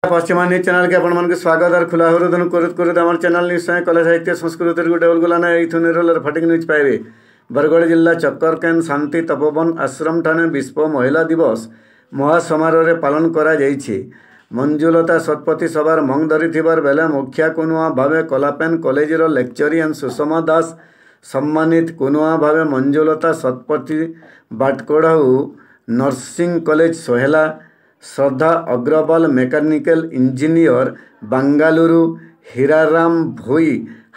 पश्चिमा news channel के आपण मानक स्वागत और खुला हृदय करत आम चैनल निश्चय कला साहित्य संस्कृति गोटे उलगुलाना यू निरोल फटिक न्यूज पाइबे। बरगढ़ जिला चक्करकेन शांति तपोवन आश्रम ठाणे विश्व महिला दिवस महासमारोह पालन करा जायछि। मंजुलता शतपथी सभार मंग धरी बेले मुखिया कुनुआ भावे कलापेन कॉलेजर लेक्चरियन सुषमा दास सम्मानित कुनुआ भावे मंजुलता शतपथी बाटकोड़ाऊ नर्सिंग कॉलेज सोहेला श्रद्धा अग्रवाल मेकानिकल इंजीनियर बांगालुरु हीराराम भोई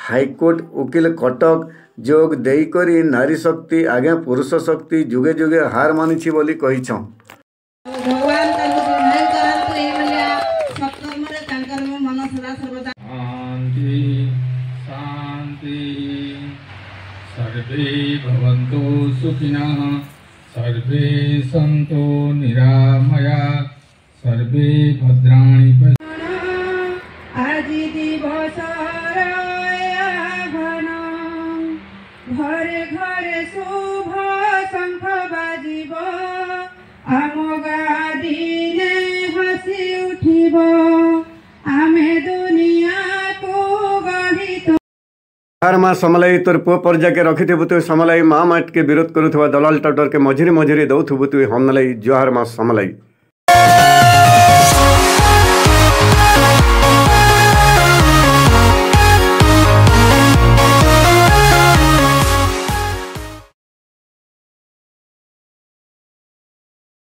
हाईकोर्ट वकील कटक जोग देकरी नारी शक्ति आगे पुरुष शक्ति जुगे जुगे हार मानी बोली कहिछं। सर्वे भवन्तु सुखिनः सर्वे सन्तु निरामया सर्वे भद्राणि আজি দিবস ঘরে ঘরে শুভ শঙ্খ বাজিব আম গাদিনে হাসি উঠিব आमे दुनिया को गढ़ित। जोहार माँ समलाई तोर पुओ पर्जा के रखिथु तु समलाई माँ माट के विरोध करुवा दलाल टाउटर के मझिरी मझिरी दौथु तु हमलाई जोहार माँ समलाई।